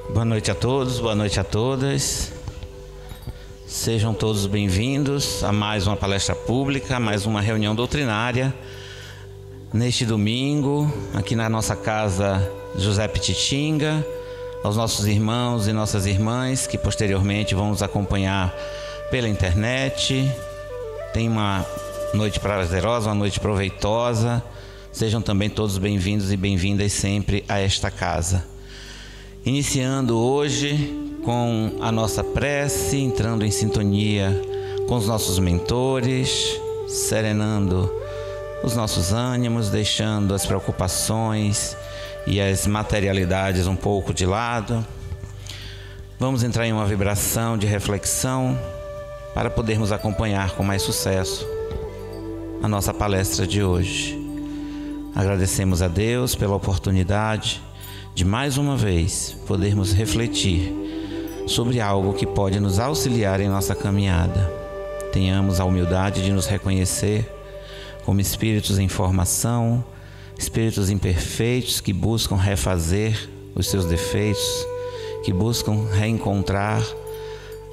Boa noite a todos, boa noite a todas. Sejam todos bem-vindos a mais uma palestra pública, a mais uma reunião doutrinária. Neste domingo, aqui na nossa casa José Pititinga, aos nossos irmãos e nossas irmãs que posteriormente vão nos acompanhar pela internet. Tenha uma noite prazerosa, uma noite proveitosa. Sejam também todos bem-vindos e bem-vindas sempre a esta casa. Iniciando hoje com a nossa prece, entrando em sintonia com os nossos mentores, serenando os nossos ânimos, deixando as preocupações e as materialidades um pouco de lado. Vamos entrar em uma vibração de reflexão para podermos acompanhar com mais sucesso a nossa palestra de hoje. Agradecemos a Deus pela oportunidade de mais uma vez podermos refletir sobre algo que pode nos auxiliar em nossa caminhada. Tenhamos a humildade de nos reconhecer como espíritos em formação, espíritos imperfeitos que buscam refazer os seus defeitos, que buscam reencontrar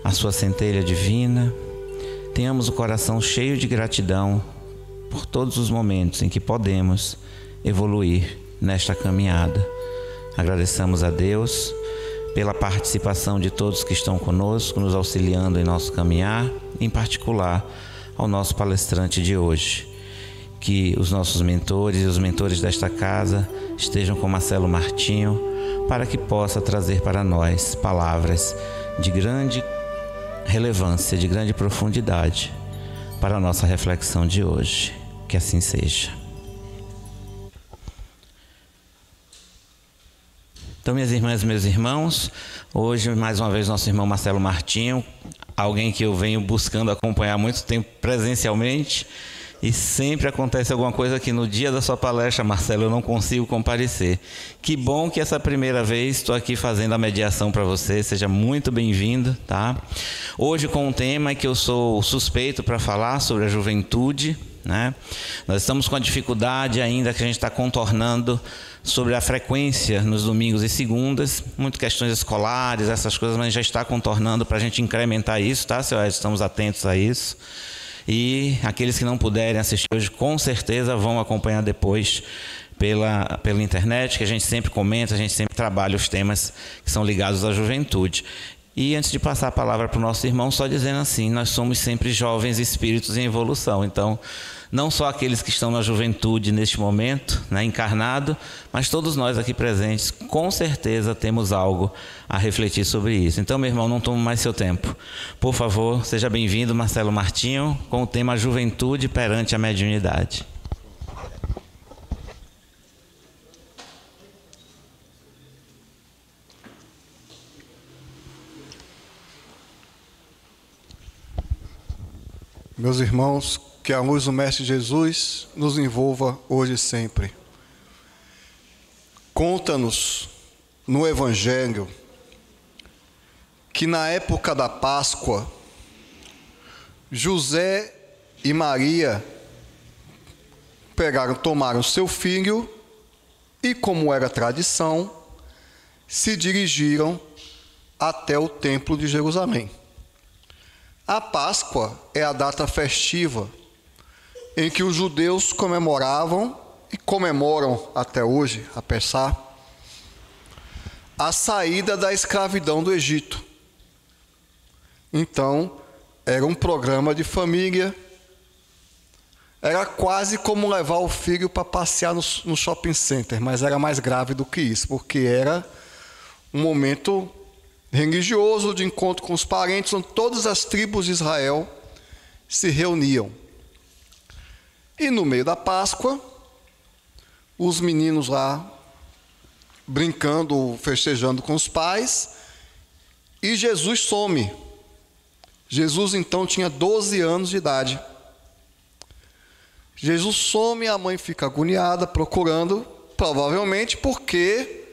a sua centelha divina. Tenhamos o coração cheio de gratidão por todos os momentos em que podemos evoluir nesta caminhada. Agradeçamos a Deus pela participação de todos que estão conosco, nos auxiliando em nosso caminhar, em particular ao nosso palestrante de hoje. Que os nossos mentores e os mentores desta casa estejam com Marcelo Martinho, para que possa trazer para nós palavras de grande relevância, de grande profundidade para a nossa reflexão de hoje. Que assim seja. Então, minhas irmãs e meus irmãos, hoje mais uma vez nosso irmão Marcelo Martinho, alguém que eu venho buscando acompanhar há muito tempo presencialmente, e sempre acontece alguma coisa que no dia da sua palestra, Marcelo, eu não consigo comparecer. Que bom que essa primeira vez estou aqui fazendo a mediação para você, seja muito bem-vindo, tá? Hoje com um tema que eu sou suspeito para falar sobre a juventude, né? Nós estamos com a dificuldade ainda que a gente está contornando sobre a frequência nos domingos e segundas, muitas questões escolares, essas coisas, mas a gente já está contornando para a gente incrementar isso, tá, seu Ed? Estamos atentos a isso. E aqueles que não puderem assistir hoje, com certeza vão acompanhar depois pela internet, que a gente sempre comenta, a gente sempre trabalha os temas que são ligados à juventude. E antes de passar a palavra para o nosso irmão, só dizendo assim, nós somos sempre jovens espíritos em evolução. Então, não só aqueles que estão na juventude neste momento, né, encarnado, mas todos nós aqui presentes, com certeza temos algo a refletir sobre isso. Então, meu irmão, não tomo mais seu tempo. Por favor, seja bem-vindo, Marcelo Martinho, com o tema Juventude perante a Mediunidade. Meus irmãos, que a luz do Mestre Jesus nos envolva hoje e sempre. Conta-nos no Evangelho que na época da Páscoa, José e Maria tomaram seu filho e, como era tradição, se dirigiram até o Templo de Jerusalém. A Páscoa é a data festiva em que os judeus comemoravam e comemoram até hoje, a Pessá, a saída da escravidão do Egito. Então, era um programa de família, era quase como levar o filho para passear no shopping center, mas era mais grave do que isso, porque era um momento religioso de encontro com os parentes, onde todas as tribos de Israel se reuniam. E no meio da Páscoa, os meninos lá brincando, festejando com os pais, e Jesus some. Jesus então tinha 12 anos de idade. Jesus some, a mãe fica agoniada, procurando, provavelmente porque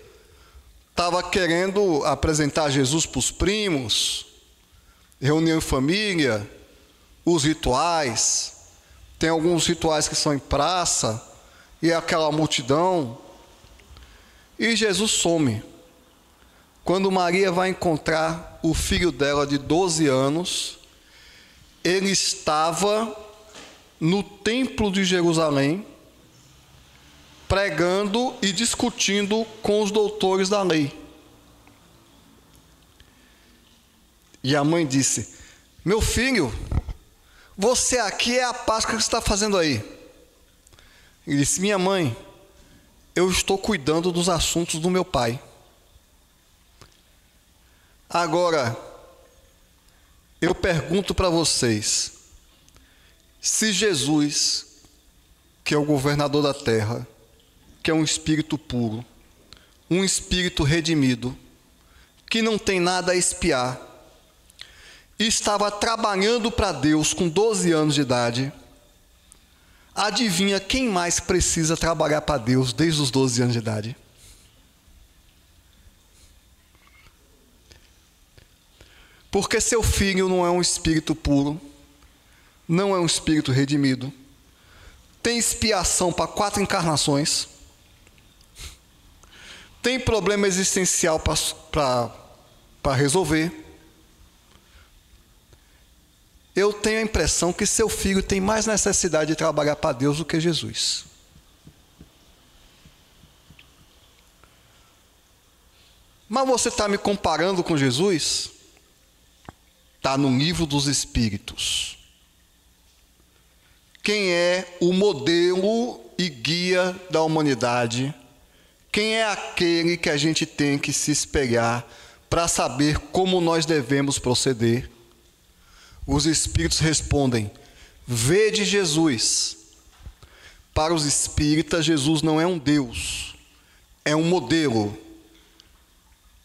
estava querendo apresentar Jesus para os primos, reunião em família, os rituais. Tem alguns rituais que são em praça, e aquela multidão. E Jesus some. quando Maria vai encontrar o filho dela de 12 anos, ele estava no templo de Jerusalém, pregando e discutindo com os doutores da lei. E a mãe disse: meu filho, você aqui é a Páscoa que você está fazendo aí. Ele disse: minha mãe, eu estou cuidando dos assuntos do meu pai. Agora, eu pergunto para vocês, se Jesus, que é o governador da terra, que é um espírito puro, um espírito redimido, que não tem nada a espiar, estava trabalhando para Deus com 12 anos de idade, adivinha quem mais precisa trabalhar para Deus desde os 12 anos de idade? Porque seu filho não é um espírito puro, não é um espírito redimido, tem expiação para 4 encarnações, tem problema existencial para resolver. Eu tenho a impressão que seu filho tem mais necessidade de trabalhar para Deus do que Jesus. Mas você está me comparando com Jesus? Está no livro dos Espíritos. Quem é o modelo e guia da humanidade? Quem é aquele que a gente tem que se espelhar para saber como nós devemos proceder? Os Espíritos respondem: vede Jesus. Para os espíritas, Jesus não é um Deus, é um modelo.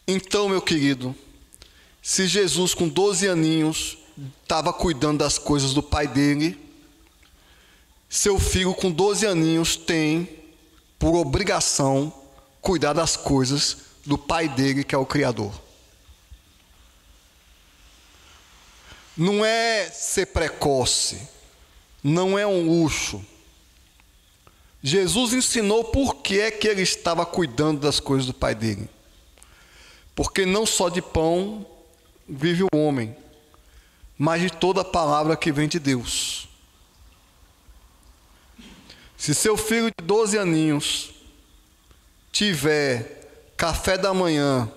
Então, meu querido, se Jesus com 12 aninhos estava cuidando das coisas do pai dele, seu filho com 12 aninhos tem, por obrigação, cuidar das coisas do pai dele, que é o Criador. Não é ser precoce, não é um luxo. Jesus ensinou por que é que ele estava cuidando das coisas do pai dele. Porque não só de pão vive o homem, mas de toda a palavra que vem de Deus. Se seu filho de 12 aninhos tiver café da manhã,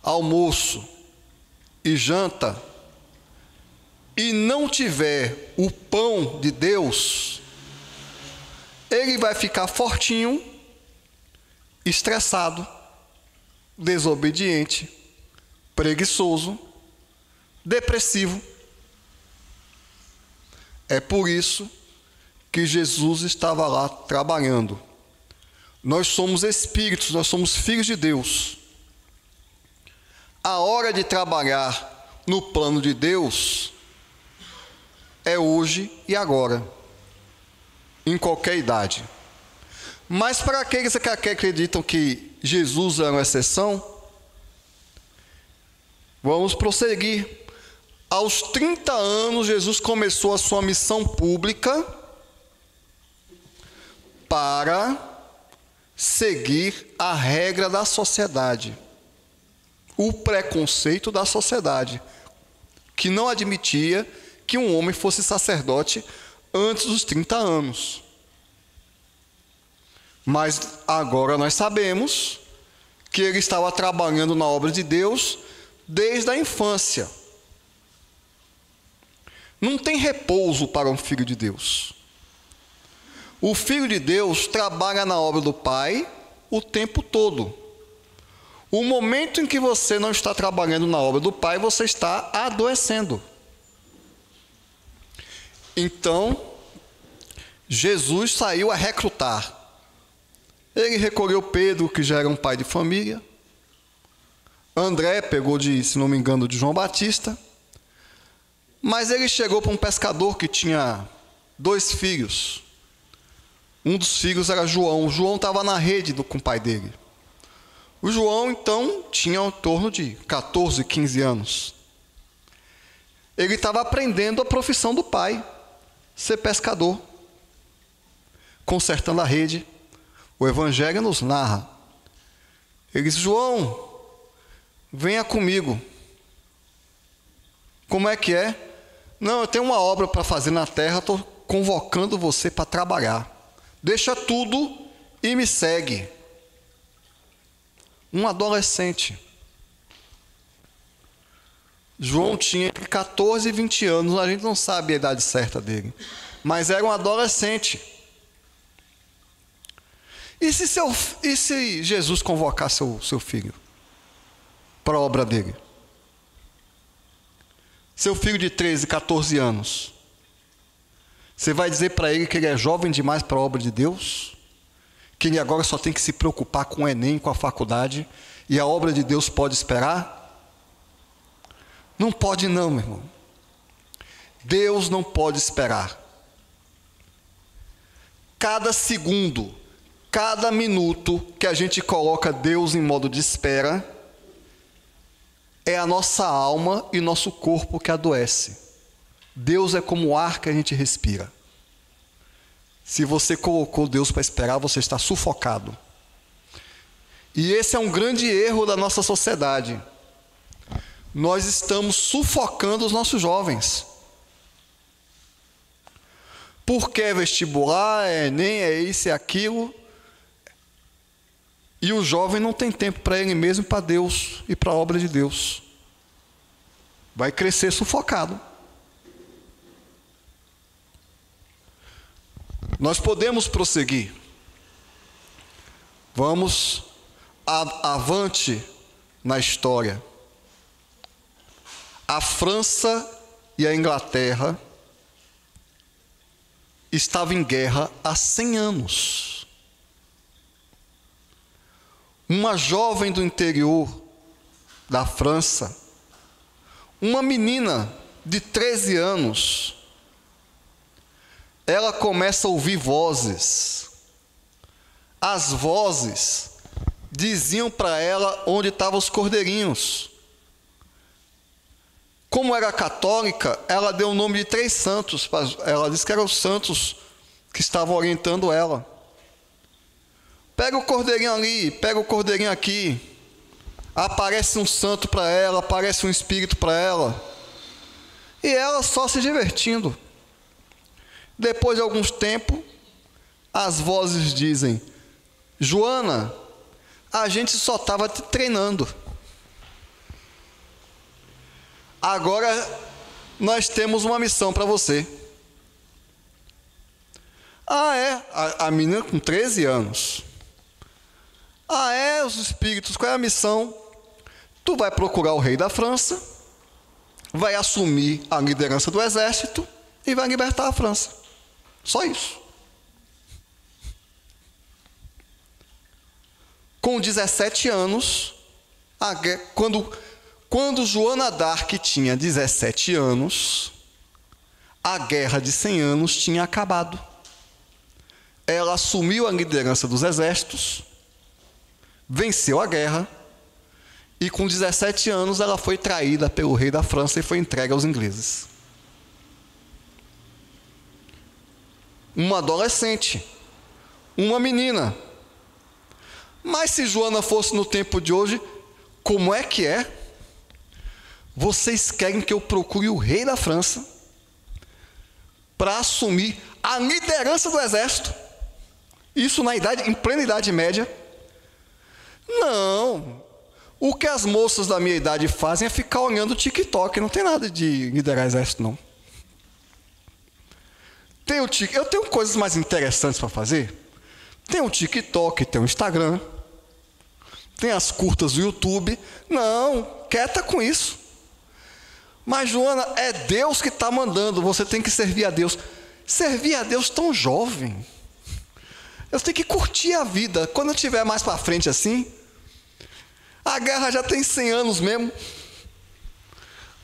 almoço e janta, e não tiver o pão de Deus, ele vai ficar fortinho, estressado, desobediente, preguiçoso, depressivo. É por isso que Jesus estava lá trabalhando. Nós somos espíritos, nós somos filhos de Deus. A hora de trabalhar no plano de Deus é hoje e agora, em qualquer idade. Mas para aqueles que acreditam que Jesus é uma exceção, vamos prosseguir. Aos 30 anos, Jesus começou a sua missão pública para seguir a regra da sociedade, o preconceito da sociedade, que não admitia que um homem fosse sacerdote antes dos 30 anos. Mas agora nós sabemos que ele estava trabalhando na obra de Deus desde a infância. Não tem repouso para um filho de Deus. O filho de Deus trabalha na obra do Pai o tempo todo. O momento em que você não está trabalhando na obra do Pai, você está adoecendo. Então, Jesus saiu a recrutar. Ele recolheu Pedro, que já era um pai de família. André pegou, se não me engano, de João Batista. Mas ele chegou para um pescador que tinha 2 filhos. Um dos filhos era João. O João estava na rede com o pai dele. O João, então, tinha em torno de 14, 15 anos. Ele estava aprendendo a profissão do pai, ser pescador, consertando a rede. O Evangelho nos narra. Ele disse: João, venha comigo. Como é que é? Não, eu tenho uma obra para fazer na terra, estou convocando você para trabalhar. Deixa tudo e me segue. Um adolescente. João tinha entre 14 e 20 anos, a gente não sabe a idade certa dele, mas era um adolescente. E se Jesus convocar seu filho para a obra dele? Seu filho de 13, 14 anos. Você vai dizer para ele que ele é jovem demais para a obra de Deus? Que ele agora só tem que se preocupar com o Enem, com a faculdade, e a obra de Deus pode esperar? Não pode não, meu irmão. Deus não pode esperar. Cada segundo, cada minuto que a gente coloca Deus em modo de espera, é a nossa alma e nosso corpo que adoece. Deus é como o ar que a gente respira. Se você colocou Deus para esperar, você está sufocado. E esse é um grande erro da nossa sociedade. Nós estamos sufocando os nossos jovens. Porque é vestibular, é Enem, é isso, é aquilo. E o jovem não tem tempo para ele mesmo, para Deus e para a obra de Deus. Vai crescer sufocado. Nós podemos prosseguir. Vamos avante na história. A França e a Inglaterra estavam em guerra há 100 anos. Uma jovem do interior da França, uma menina de 13 anos, ela começa a ouvir vozes. As vozes diziam para ela onde estavam os cordeirinhos. Como era católica, ela deu o nome de 3 santos. Ela disse que eram os santos que estavam orientando ela. Pega o cordeirinho ali, pega o cordeirinho aqui. Aparece um santo para ela, aparece um espírito para ela. E ela só se divertindo. Depois de alguns tempos, as vozes dizem: Joana, a gente só estava te treinando. Agora nós temos uma missão para você. Ah, é? A menina com 13 anos. Ah, é? Os espíritos, qual é a missão? Tu vai procurar o rei da França, vai assumir a liderança do exército e vai libertar a França. Só isso. Com 17 anos, quando Joana d'Arc tinha 17 anos, a Guerra de 100 anos tinha acabado. Ela assumiu a liderança dos exércitos, venceu a guerra, e com 17 anos ela foi traída pelo rei da França e foi entregue aos ingleses. Uma adolescente, uma menina. Mas se Joana fosse no tempo de hoje, como é que é? Vocês querem que eu procure o rei da França para assumir a liderança do exército? Isso em plena Idade Média? Não. O que as moças da minha idade fazem é ficar olhando o TikTok. Não tem nada de liderar exército, não. Eu tenho coisas mais interessantes para fazer. Tem o TikTok, tem o Instagram, tem as curtas do YouTube. Não, quieta com isso. Mas, Joana, é Deus que está mandando, você tem que servir a Deus. Servir a Deus tão jovem. Eu tenho que curtir a vida. Quando eu estiver mais para frente assim, a guerra já tem 100 anos mesmo.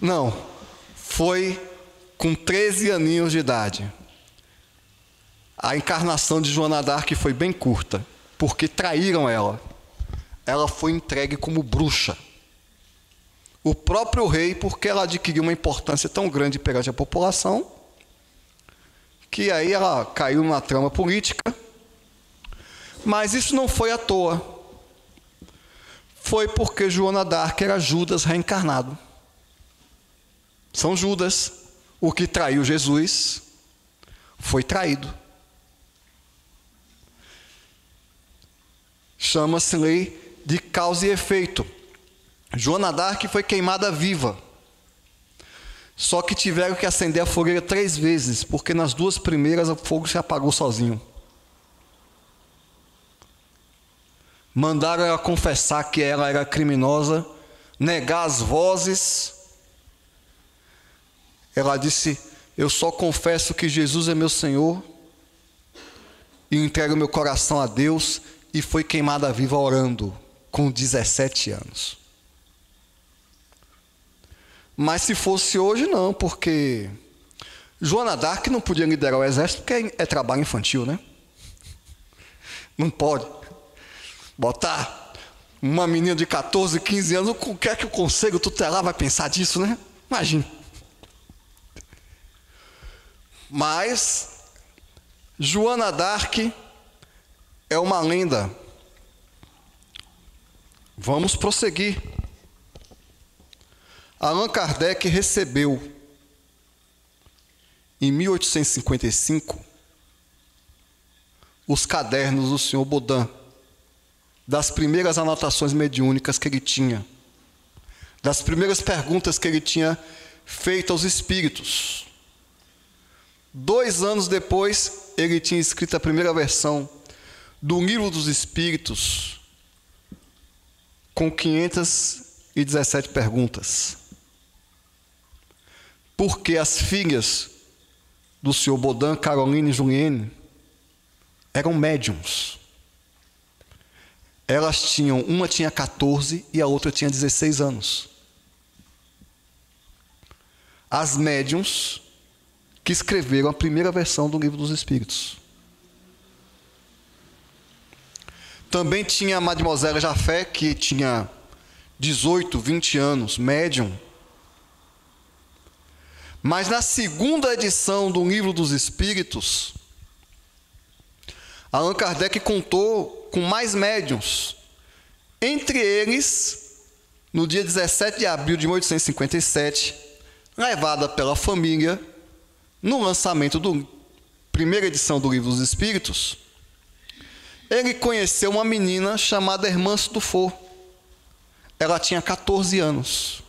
Não, foi com 13 aninhos de idade. A encarnação de Joana d'Arc foi bem curta, porque traíram ela. Ela foi entregue como bruxa. O próprio rei, porque ela adquiriu uma importância tão grande perante a população, que aí ela caiu numa trama política. Mas isso não foi à toa. foi porque Joana d'Arc era Judas reencarnado. São Judas, o que traiu Jesus, foi traído. Chama-se lei de causa e efeito. Joana d'Arc foi queimada viva. Só que tiveram que acender a fogueira 3 vezes, porque nas 2 primeiras o fogo se apagou sozinho. Mandaram ela confessar que ela era criminosa, negar as vozes. Ela disse: eu só confesso que Jesus é meu Senhor e entrego meu coração a Deus, e foi queimada viva orando, com 17 anos. Mas se fosse hoje, não, porque Joana d'Arc não podia liderar o exército, porque é trabalho infantil, né? Não pode botar uma menina de 14, 15 anos, o que é que o conselho tutelar vai pensar disso, né? Imagina. Mas Joana d'Arc é uma lenda. Vamos prosseguir. Allan Kardec recebeu, em 1855, os cadernos do Sr. Baudin, das primeiras anotações mediúnicas que ele tinha, das primeiras perguntas que ele tinha feito aos espíritos. 2 anos depois, ele tinha escrito a primeira versão do Livro dos Espíritos, com 517 perguntas. Porque as filhas do Sr. Baudin, Caroline e Julienne, eram médiums. Elas tinham, uma tinha 14 e a outra tinha 16 anos. As médiums que escreveram a primeira versão do Livro dos Espíritos. Também tinha a Mademoiselle Jaffé, que tinha 18, 20 anos, médium. Mas na segunda edição do Livro dos Espíritos, Allan Kardec contou com mais médiuns. Entre eles, no dia 17 de abril de 1857, levada pela família, no lançamento da primeira edição do Livro dos Espíritos, ele conheceu uma menina chamada Hermance Dufour. Ela tinha 14 anos.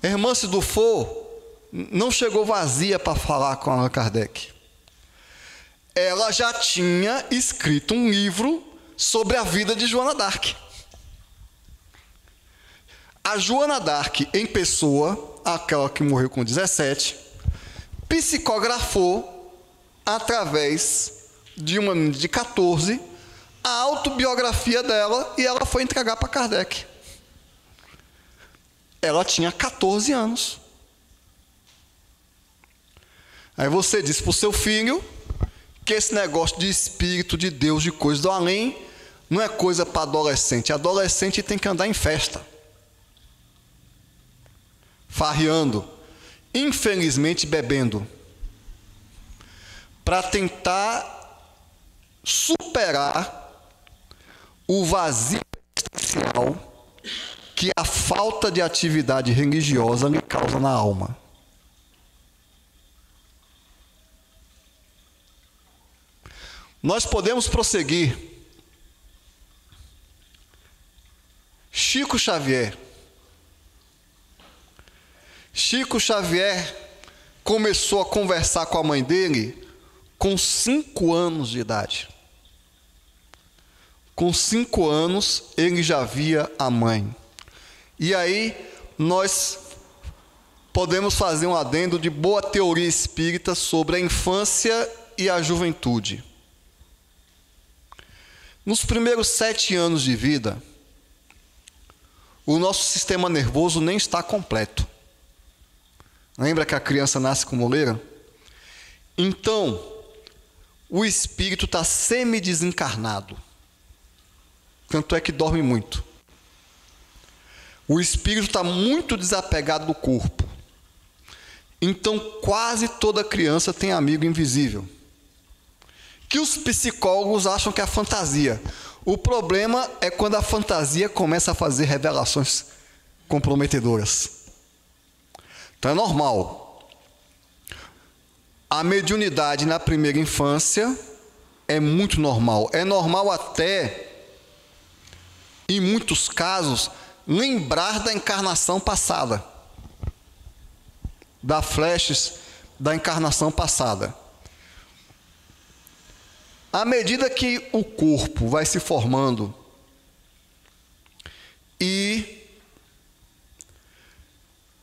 Hermance Dufour não chegou vazia para falar com Allan Kardec. Ela já tinha escrito um livro sobre a vida de Joana d'Arc. A Joana d'Arc, em pessoa, aquela que morreu com 17, psicografou, através de uma menina de 14, a autobiografia dela, e ela foi entregar para Kardec. Ela tinha 14 anos. Aí você disse para o seu filho que esse negócio de espírito, de Deus, de coisa do além, não é coisa para adolescente. Adolescente tem que andar em festa, farreando, infelizmente bebendo, para tentar superar o vazio existencial que a falta de atividade religiosa lhe causa na alma. Nós podemos prosseguir. Chico Xavier. Chico Xavier começou a conversar com a mãe dele com 5 anos de idade. Com 5 anos, ele já via a mãe. E aí, nós podemos fazer um adendo de boa teoria espírita sobre a infância e a juventude. Nos primeiros 7 anos de vida, o nosso sistema nervoso nem está completo. Lembra que a criança nasce com moleira? Então, o espírito está semi-desencarnado. Tanto é que dorme muito. O espírito está muito desapegado do corpo. Então, quase toda criança tem amigo invisível, que os psicólogos acham que é fantasia. O problema é quando a fantasia começa a fazer revelações comprometedoras. Então é normal. A mediunidade na primeira infância é muito normal. É normal até, em muitos casos, lembrar da encarnação passada, dar flashes da encarnação passada. À medida que o corpo vai se formando e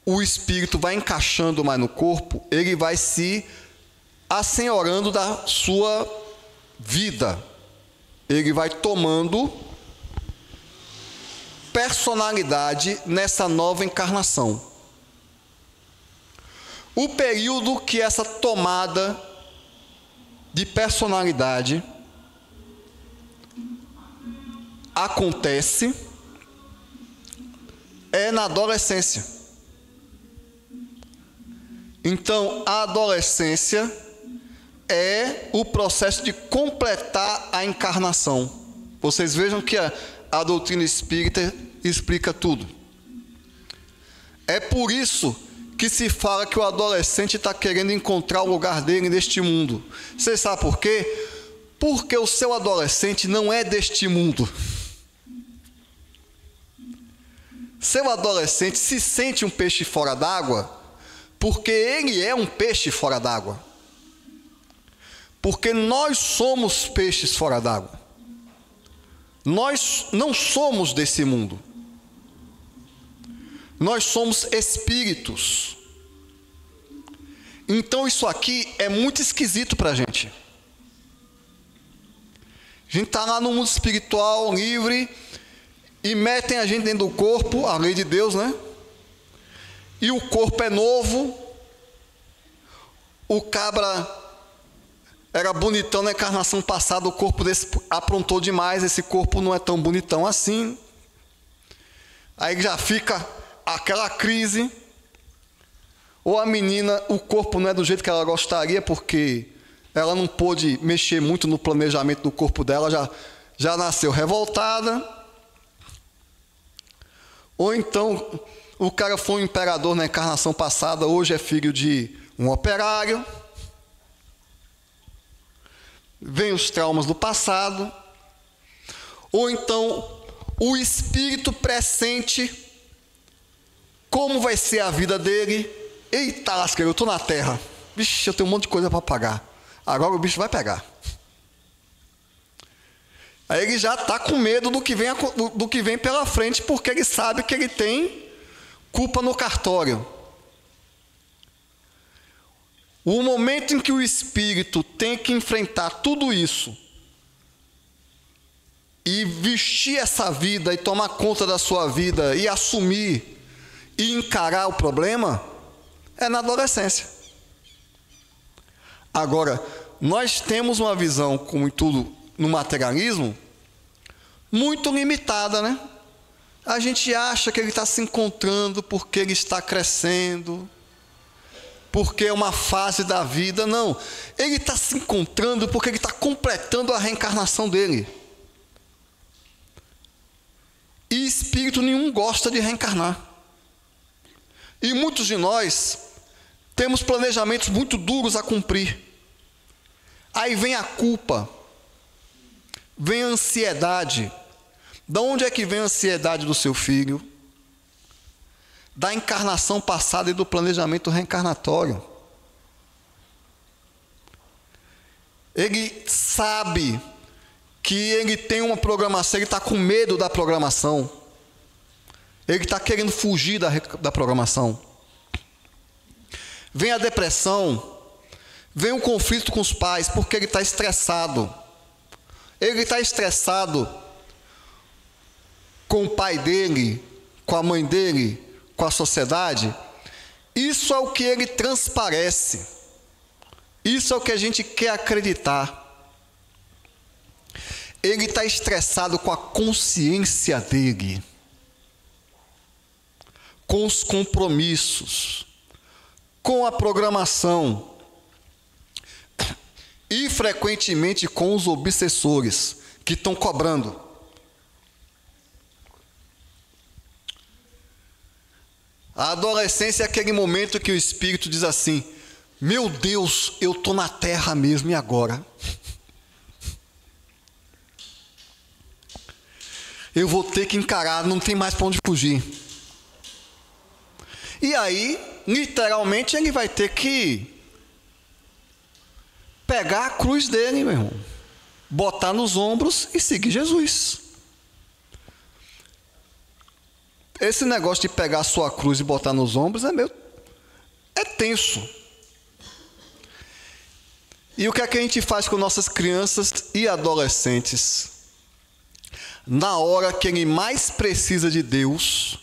o espírito vai encaixando mais no corpo, ele vai se assenhorando da sua vida. Ele vai tomando personalidade nessa nova encarnação. O período que essa tomada de personalidade acontece é na adolescência. Então, a adolescência é o processo de completar a encarnação. Vocês vejam que a doutrina espírita explica tudo. É por isso que se fala que o adolescente está querendo encontrar o lugar dele neste mundo. Você sabe por quê? Porque o seu adolescente não é deste mundo. Seu adolescente se sente um peixe fora d'água porque ele é um peixe fora d'água. Porque nós somos peixes fora d'água. Nós não somos desse mundo. Nós somos espíritos. Então isso aqui é muito esquisito para a gente. A gente está lá no mundo espiritual, livre, e metem a gente dentro do corpo, a lei de Deus, né? E o corpo é novo. O cabra era bonitão na encarnação passada, o corpo desse aprontou demais, esse corpo não é tão bonitão assim. Aí já fica aquela crise. Ou a menina, o corpo não é do jeito que ela gostaria, porque ela não pôde mexer muito no planejamento do corpo dela, já nasceu revoltada. Ou então, o cara foi um imperador na encarnação passada, hoje é filho de um operário. Vem os traumas do passado. Ou então, o espírito pressente como vai ser a vida dele. Eita lasqueira, eu estou na terra. Vixe, eu tenho um monte de coisa para pagar. Agora o bicho vai pegar. Aí ele já está com medo do que vem pela frente, porque ele sabe que ele tem culpa no cartório. O momento em que o espírito tem que enfrentar tudo isso e vestir essa vida e tomar conta da sua vida e assumir e encarar o problema é na adolescência. Agora, nós temos uma visão, como em tudo no materialismo, muito limitada, né? A gente acha que ele está se encontrando porque ele está crescendo, porque é uma fase da vida. Não, ele está se encontrando porque ele está completando a reencarnação dele. E espírito nenhum gosta de reencarnar. E muitos de nós temos planejamentos muito duros a cumprir. Aí vem a culpa, vem a ansiedade. De onde é que vem a ansiedade do seu filho? Da encarnação passada e do planejamento reencarnatório. Ele sabe que ele tem uma programação, ele está com medo da programação. Ele está querendo fugir da programação. Vem a depressão, vem o conflito com os pais, porque ele está estressado. Ele está estressado com o pai dele, com a mãe dele, com a sociedade. Isso é o que ele transparece. Isso é o que a gente quer acreditar. Ele está estressado com a consciência dele, com os compromissos, com a programação. e frequentemente com os obsessores que estão cobrando. A adolescência é aquele momento que o espírito diz assim: meu Deus, eu estou na terra mesmo, e agora? Eu vou ter que encarar, não tem mais para onde fugir. E aí, literalmente, ele vai ter que pegar a cruz dele, meu irmão, botar nos ombros e seguir Jesus. Esse negócio de pegar a sua cruz e botar nos ombros é tenso. E o que é que a gente faz com nossas crianças e adolescentes? Na hora que ele mais precisa de Deus,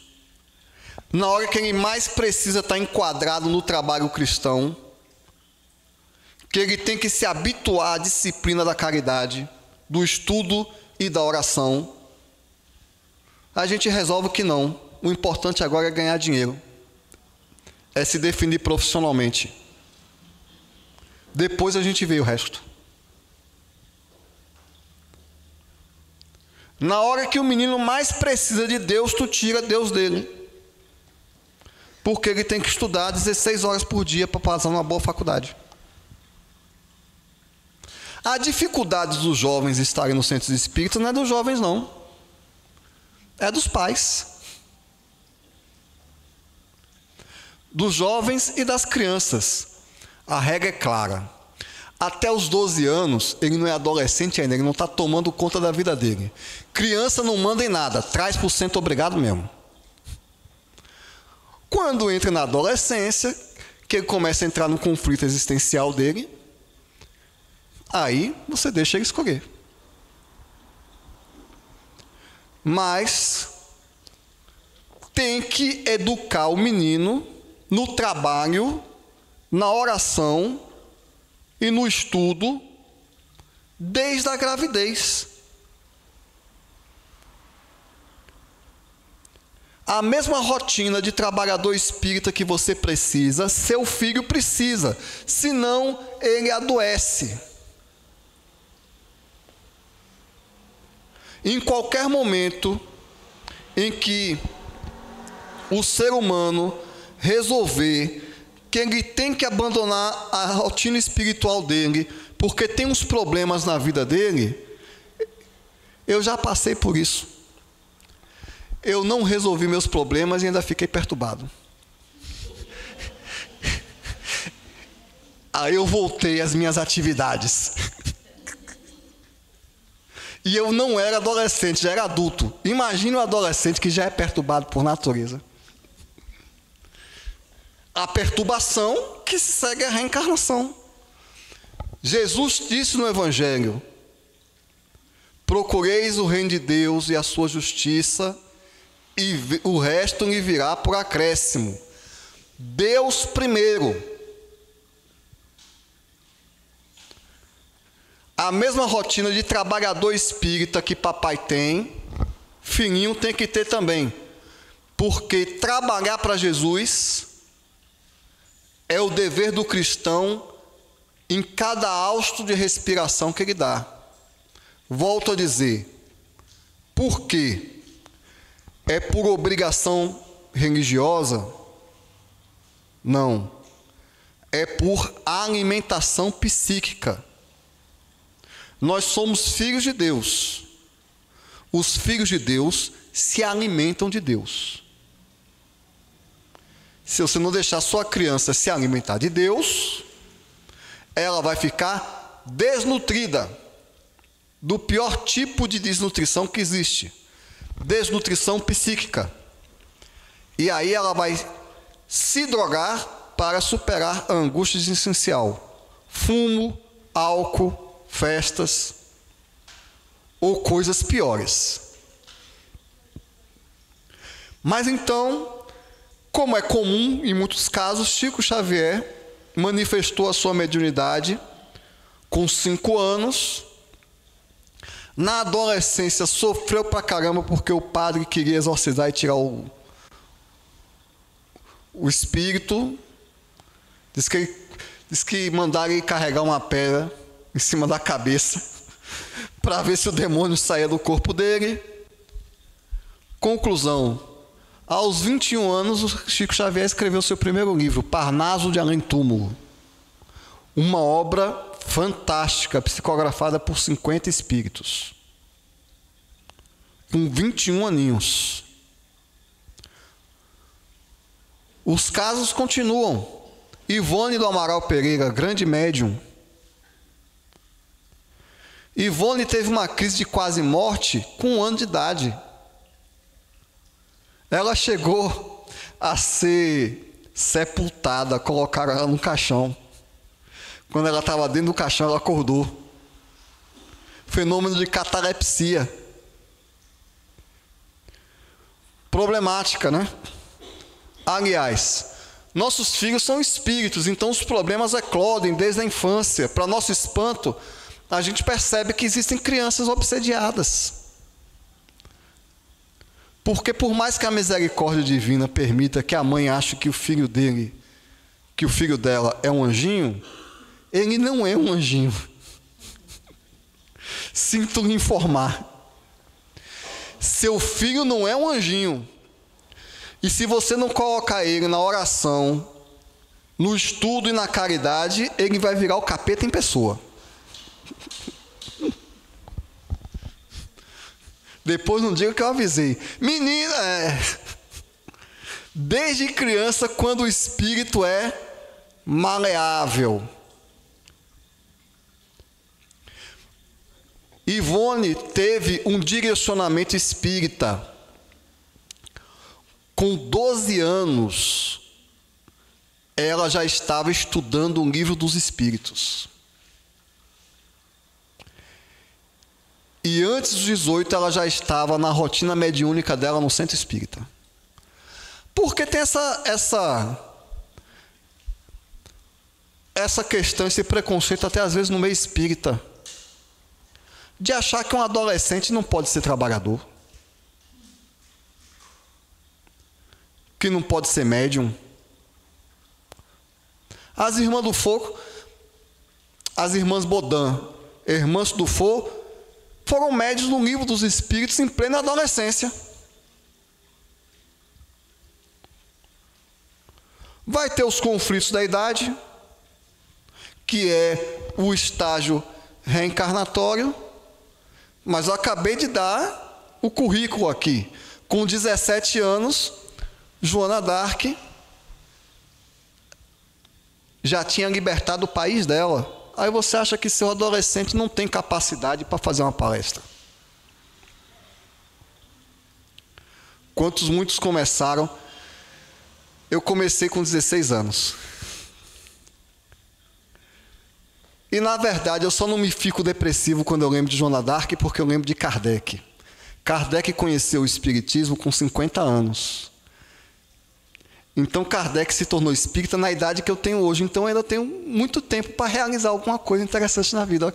na hora que ele mais precisa estar enquadrado no trabalho cristão, que ele tem que se habituar à disciplina da caridade, do estudo e da oração, a gente resolve que não. O importante agora é ganhar dinheiro, é se definir profissionalmente. Depois a gente vê o resto. Na hora que o menino mais precisa de Deus, tu tira Deus dele. Porque ele tem que estudar 16 horas por dia para passar numa boa faculdade. A dificuldade dos jovens estarem no centro espírita não é dos jovens, não. É dos pais. Dos jovens e das crianças. A regra é clara. Até os 12 anos, ele não é adolescente ainda, ele não está tomando conta da vida dele. Criança não manda em nada, traz por cento obrigado mesmo. Quando entra na adolescência, que ele começa a entrar no conflito existencial dele, aí você deixa ele escolher. Mas tem que educar o menino no trabalho, na oração e no estudo, desde a gravidez. A mesma rotina de trabalhador espírita que você precisa, seu filho precisa, senão ele adoece. Em qualquer momento em que o ser humano resolver que ele tem que abandonar a rotina espiritual dele, porque tem uns problemas na vida dele, eu já passei por isso. Eu não resolvi meus problemas e ainda fiquei perturbado. Aí eu voltei às minhas atividades. E eu não era adolescente, já era adulto. Imagine um adolescente que já é perturbado por natureza. A perturbação que segue a reencarnação. Jesus disse no Evangelho: procureis o reino de Deus e a sua justiça, e o resto lhe virá por acréscimo. Deus primeiro. A mesma rotina de trabalhador espírita que papai tem, filhinho tem que ter também. Porque trabalhar para Jesus é o dever do cristão em cada hausto de respiração que ele dá. Volto a dizer, por quê? É por obrigação religiosa? Não. É por alimentação psíquica. Nós somos filhos de Deus. Os filhos de Deus se alimentam de Deus. Se você não deixar sua criança se alimentar de Deus, ela vai ficar desnutrida, do pior tipo de desnutrição que existe, desnutrição psíquica. E aí ela vai se drogar para superar a angústia existencial. Fumo, álcool, festas ou coisas piores. Mas então, como é comum em muitos casos, Chico Xavier manifestou a sua mediunidade com 5 anos. Na adolescência sofreu pra caramba porque o padre queria exorcizar e tirar o espírito. Diz que mandaram ele carregar uma pedra em cima da cabeça, para ver se o demônio saía do corpo dele. Conclusão: aos 21 anos, o Chico Xavier escreveu seu primeiro livro, Parnaso de Além Túmulo. Uma obra fantástica, psicografada por 50 espíritos. Com 21 aninhos. Os casos continuam. Ivone do Amaral Pereira, grande médium. Ivone teve uma crise de quase morte com 1 ano de idade. Ela chegou a ser sepultada, colocaram ela no caixão. Quando ela estava dentro do caixão, ela acordou. Fenômeno de catalepsia. Problemática, né? Aliás, nossos filhos são espíritos, então os problemas eclodem desde a infância. Para nosso espanto, a gente percebe que existem crianças obsediadas. Porque por mais que a misericórdia divina permita que a mãe ache que o filho dela é um anjinho, ele não é um anjinho. Sinto lhe informar. Seu filho não é um anjinho. E se você não colocar ele na oração, no estudo e na caridade, ele vai virar o capeta em pessoa. Depois não diga que eu avisei. Menina, desde criança, quando o espírito é maleável. Ivone teve um direcionamento espírita. Com 12 anos, ela já estava estudando o livro dos Espíritos. E antes dos 18, ela já estava na rotina mediúnica dela no centro espírita. Porque tem essa questão, esse preconceito, até às vezes no meio espírita, de achar que um adolescente não pode ser trabalhador, que não pode ser médium. As irmãs do fogo, as irmãs Bodin, irmãs do fogo, foram médios no livro dos Espíritos em plena adolescência. Vai ter os conflitos da idade, que é o estágio reencarnatório, mas eu acabei de dar o currículo aqui. Com 17 anos, Joana d'Arc já tinha libertado o país dela. Aí você acha que seu adolescente não tem capacidade para fazer uma palestra? Muitos começaram? Eu comecei com 16 anos. E na verdade eu só não me fico depressivo quando eu lembro de Joana d'Arc, porque eu lembro de Kardec. Kardec conheceu o Espiritismo com 50 anos. Então Kardec se tornou espírita na idade que eu tenho hoje. Então eu ainda tenho muito tempo para realizar alguma coisa interessante na vida.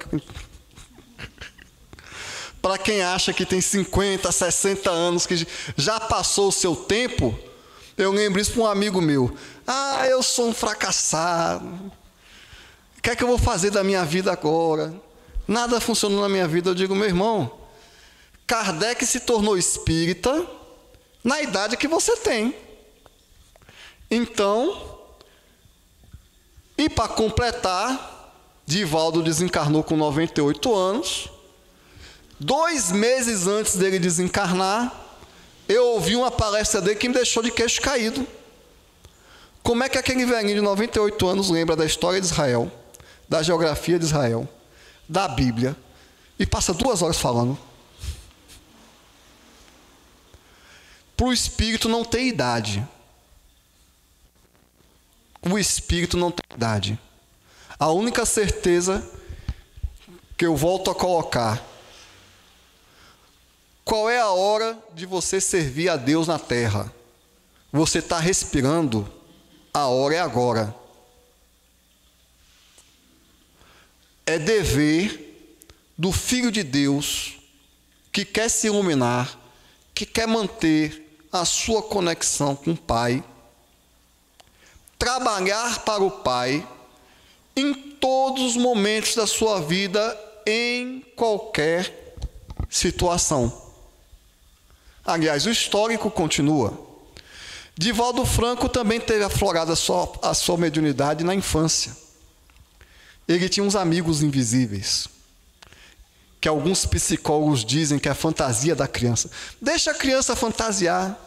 Para quem acha que tem 50, 60 anos, que já passou o seu tempo, eu lembro isso para um amigo meu. Ah, eu sou um fracassado. O que é que eu vou fazer da minha vida agora? Nada funcionou na minha vida. Eu digo, meu irmão, Kardec se tornou espírita na idade que você tem. Então, e para completar, Divaldo desencarnou com 98 anos. 2 meses antes dele desencarnar, eu ouvi uma palestra dele que me deixou de queixo caído. Como é que aquele velhinho de 98 anos lembra da história de Israel, da geografia de Israel, da Bíblia, e passa 2 horas falando? Para o espírito não tem idade. O espírito não tem idade. A única certeza que eu volto a colocar: qual é a hora de você servir a Deus na terra? Você está respirando, a hora é agora. É dever do Filho de Deus que quer se iluminar, que quer manter a sua conexão com o Pai, trabalhar para o Pai em todos os momentos da sua vida, em qualquer situação. Aliás, o histórico continua. Divaldo Franco também teve aflorada a sua mediunidade na infância. Ele tinha uns amigos invisíveis, que alguns psicólogos dizem que é a fantasia da criança. Deixa a criança fantasiar.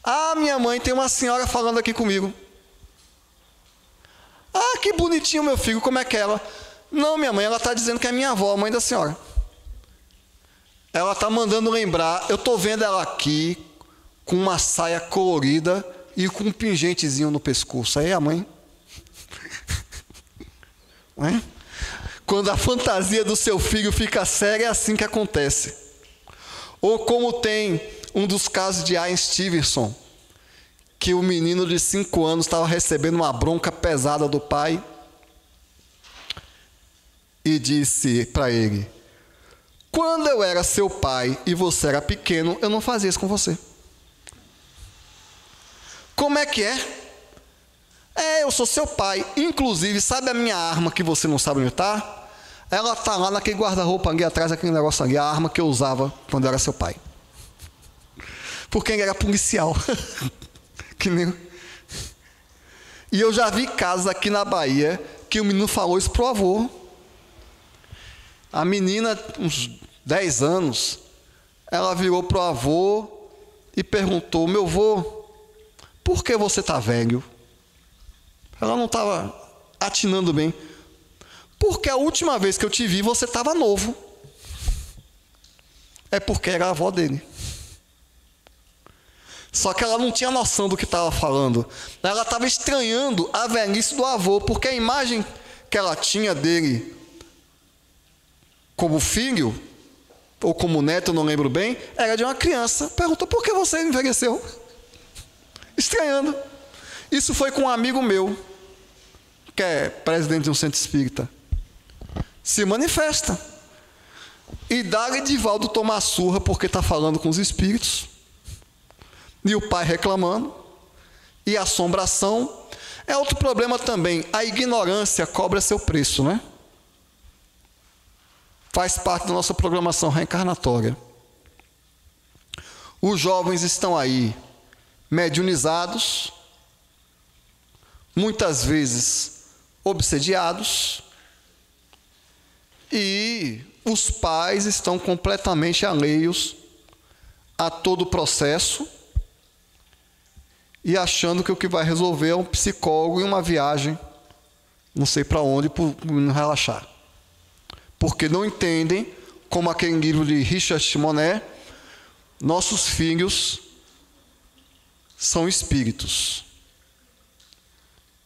Ah, minha mãe, tem uma senhora falando aqui comigo. Ah, que bonitinho, meu filho, como é que é ela? Não, minha mãe, ela está dizendo que é minha avó, a mãe da senhora. Ela está mandando lembrar, eu estou vendo ela aqui, com uma saia colorida e com um pingentezinho no pescoço. Aí a mãe... Não é? Quando a fantasia do seu filho fica séria, é assim que acontece. Ou como tem um dos casos de Ian Stevenson, que o menino de 5 anos estava recebendo uma bronca pesada do pai e disse para ele: quando eu era seu pai e você era pequeno, eu não fazia isso com você. Como é que é? Eu sou seu pai. Inclusive, sabe a minha arma que você não sabe onde está? Ela está lá naquele guarda-roupa ali atrás, aquele negócio ali, a arma que eu usava quando eu era seu pai. Porque ele era policial. Que nem... E eu já vi casos aqui na Bahia que o menino falou isso pro avô. A menina, uns 10 anos, ela virou pro avô e perguntou: meu avô, por que você está velho? Ela não estava atinando bem. Porque a última vez que eu te vi, você estava novo. É porque era a avó dele. Só que ela não tinha noção do que estava falando. Ela estava estranhando a velhice do avô, porque a imagem que ela tinha dele como filho, ou como neto, eu não lembro bem, era de uma criança. Perguntou: por que você envelheceu? Estranhando. Isso foi com um amigo meu, que é presidente de um centro espírita. Se manifesta. E dá-lhe Divaldo tomar surra porque está falando com os espíritos. E o pai reclamando. E a assombração. É outro problema também. A ignorância cobra seu preço, né? Faz parte da nossa programação reencarnatória. Os jovens estão aí mediunizados, muitas vezes obsediados, e os pais estão completamente alheios a todo o processo e achando que o que vai resolver é um psicólogo e uma viagem, não sei para onde, para não relaxar. Porque não entendem, como aquele livro de Richard Simonet, nossos filhos são espíritos.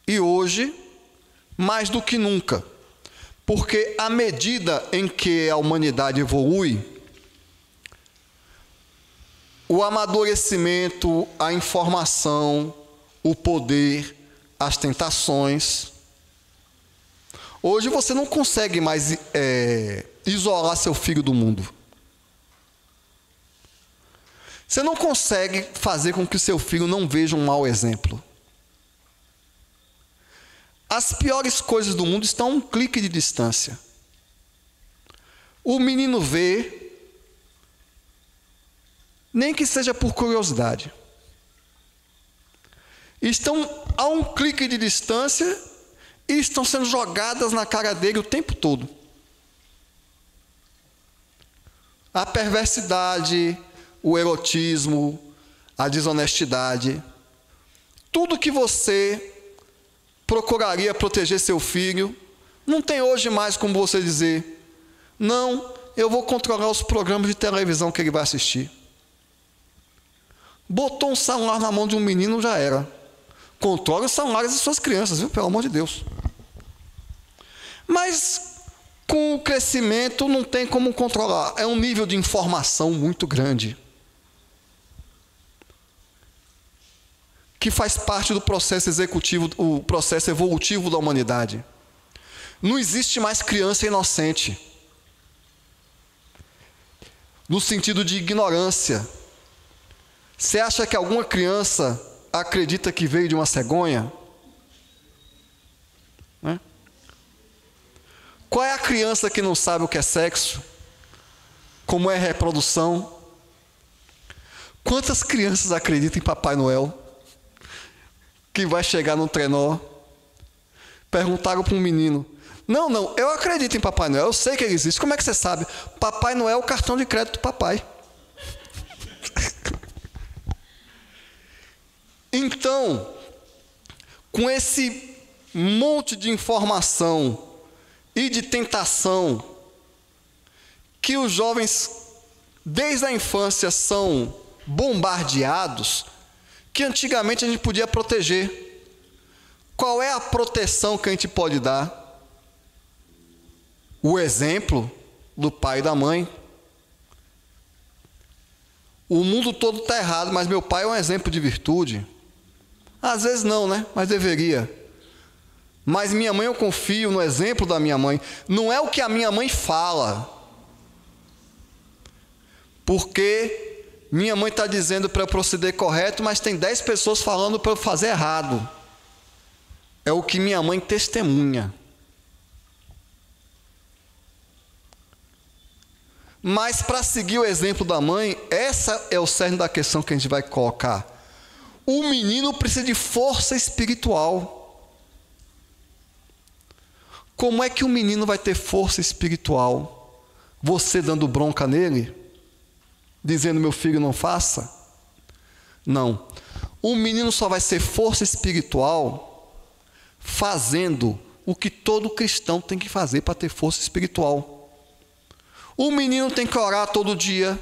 E hoje, mais do que nunca, porque à medida em que a humanidade evolui, o amadurecimento, a informação, o poder, as tentações. Hoje você não consegue mais isolar seu filho do mundo. Você não consegue fazer com que seu filho não veja um mau exemplo. As piores coisas do mundo estão a um clique de distância. O menino vê, nem que seja por curiosidade. Estão a um clique de distância e estão sendo jogadas na cara dele o tempo todo. A perversidade, o erotismo, a desonestidade, tudo que você procuraria proteger seu filho, não tem hoje mais como você dizer: não, eu vou controlar os programas de televisão que ele vai assistir. Botou um celular na mão de um menino, já era. Controle os celulares de suas crianças, viu? Pelo amor de Deus. Mas com o crescimento não tem como controlar. É um nível de informação muito grande, que faz parte do processo executivo, o processo evolutivo da humanidade. Não existe mais criança inocente, no sentido de ignorância. Você acha que alguma criança acredita que veio de uma cegonha? Né? Qual é a criança que não sabe o que é sexo? Como é reprodução? Quantas crianças acreditam em Papai Noel? Que vai chegar no trenó? Perguntaram para um menino: não, eu acredito em Papai Noel, eu sei que ele existe. Como é que você sabe? Papai Noel é o cartão de crédito do papai. Então, com esse monte de informação e de tentação que os jovens, desde a infância, são bombardeados, que antigamente a gente podia proteger. Qual é a proteção que a gente pode dar? O exemplo do pai e da mãe. O mundo todo está errado, mas meu pai é um exemplo de virtude. Às vezes não, né? Mas deveria. Mas minha mãe, eu confio no exemplo da minha mãe. Não é o que a minha mãe fala. Porque minha mãe está dizendo para eu proceder correto, mas tem 10 pessoas falando para eu fazer errado. É o que minha mãe testemunha. Mas para seguir o exemplo da mãe, essa é o cerne da questão que a gente vai colocar. O menino precisa de força espiritual. Como é que o menino vai ter força espiritual? Você dando bronca nele? Dizendo: meu filho, não faça? Não. O menino só vai ser força espiritual fazendo o que todo cristão tem que fazer para ter força espiritual. O menino tem que orar todo dia.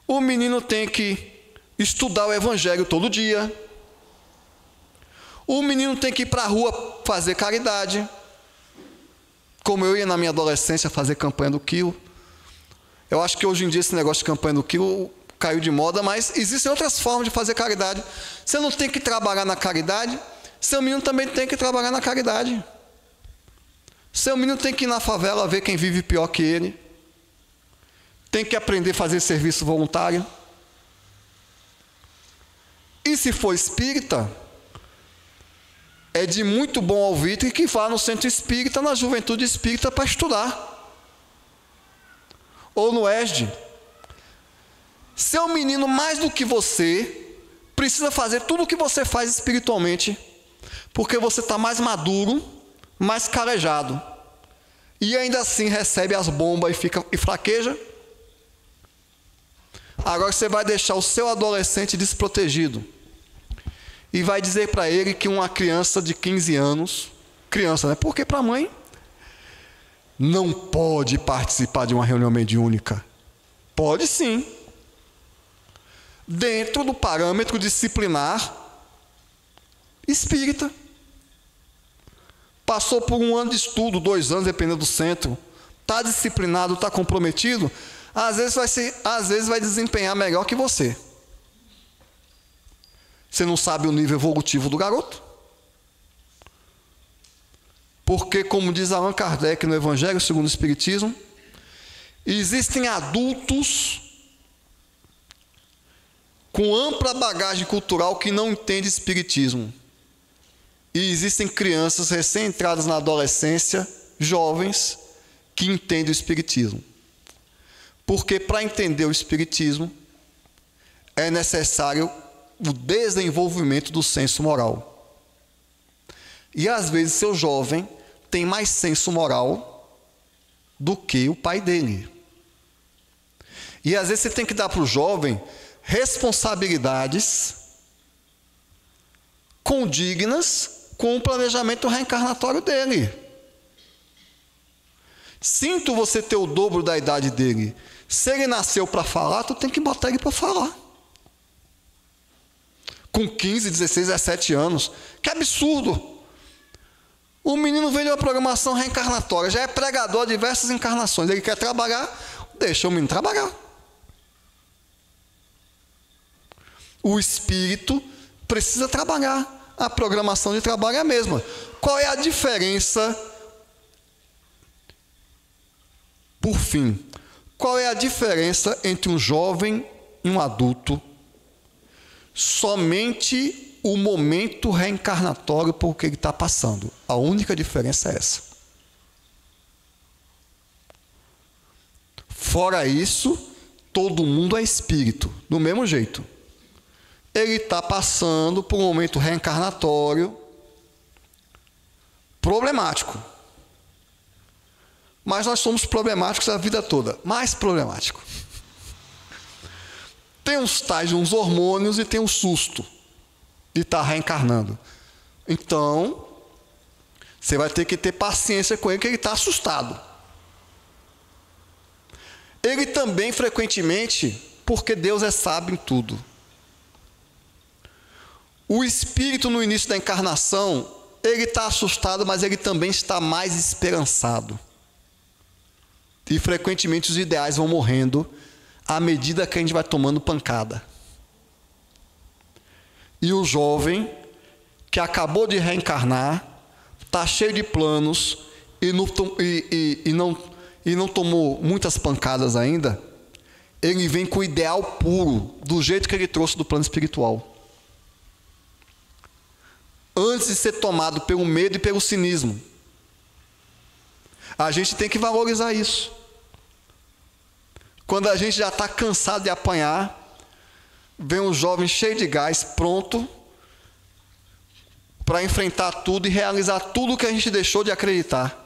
O menino tem que estudar o evangelho todo dia. O menino tem que ir para a rua fazer caridade. Como eu ia na minha adolescência fazer campanha do quilo. Eu acho que hoje em dia esse negócio de campanha do quilo caiu de moda, mas existem outras formas de fazer caridade. Você não tem que trabalhar na caridade, seu menino também tem que trabalhar na caridade. Seu menino tem que ir na favela ver quem vive pior que ele. Tem que aprender a fazer serviço voluntário. E se for espírita, é de muito bom ouvido que vá no centro espírita, na juventude espírita, para estudar. Ou no ESD. Seu menino, mais do que você, precisa fazer tudo o que você faz espiritualmente, porque você está mais maduro, mais calejado, e ainda assim recebe as bombas e fraqueja. Agora você vai deixar o seu adolescente desprotegido e vai dizer para ele que uma criança de 15 anos, criança, né? Porque para a mãe não pode participar de uma reunião mediúnica. Pode sim, dentro do parâmetro disciplinar espírita. Passou por um ano de estudo, 2 anos, dependendo do centro, está disciplinado, está comprometido, às vezes vai desempenhar melhor que você. Você não sabe o nível evolutivo do garoto. Porque, como diz Allan Kardec no Evangelho segundo o Espiritismo, existem adultos com ampla bagagem cultural que não entendem espiritismo. E existem crianças recém-entradas na adolescência, jovens, que entendem o espiritismo. Porque para entender o espiritismo é necessário o desenvolvimento do senso moral. E às vezes seu jovem tem mais senso moral do que o pai dele. E às vezes você tem que dar para o jovem responsabilidades condignas com o planejamento reencarnatório dele. Sinto você ter o dobro da idade dele. Se ele nasceu para falar, tu tem que botar ele para falar. Com 15, 16, 17 anos. Que absurdo! O menino veio de uma programação reencarnatória, já é pregador de diversas encarnações. Ele quer trabalhar, deixa o menino trabalhar. O espírito precisa trabalhar. A programação de trabalho é a mesma. Qual é a diferença? Por fim, qual é a diferença entre um jovem e um adulto? Somente o momento reencarnatório por que ele está passando. A única diferença é essa. Fora isso, todo mundo é espírito, do mesmo jeito. Ele está passando por um momento reencarnatório problemático. Mas nós somos problemáticos a vida toda. Mais problemático. Tem uns tais, uns hormônios e tem um susto de estar reencarnando. Então, você vai ter que ter paciência com ele, que ele está assustado. Ele também, frequentemente, porque Deus é sábio em tudo. O espírito no início da encarnação, ele está assustado, mas ele também está mais esperançado. E frequentemente os ideais vão morrendo à medida que a gente vai tomando pancada. E o jovem que acabou de reencarnar, está cheio de planos e não tomou muitas pancadas ainda, ele vem com o ideal puro, do jeito que ele trouxe do plano espiritual. Antes de ser tomado pelo medo e pelo cinismo. A gente tem que valorizar isso. Quando a gente já está cansado de apanhar, vem um jovem cheio de gás, pronto para enfrentar tudo e realizar tudo que a gente deixou de acreditar.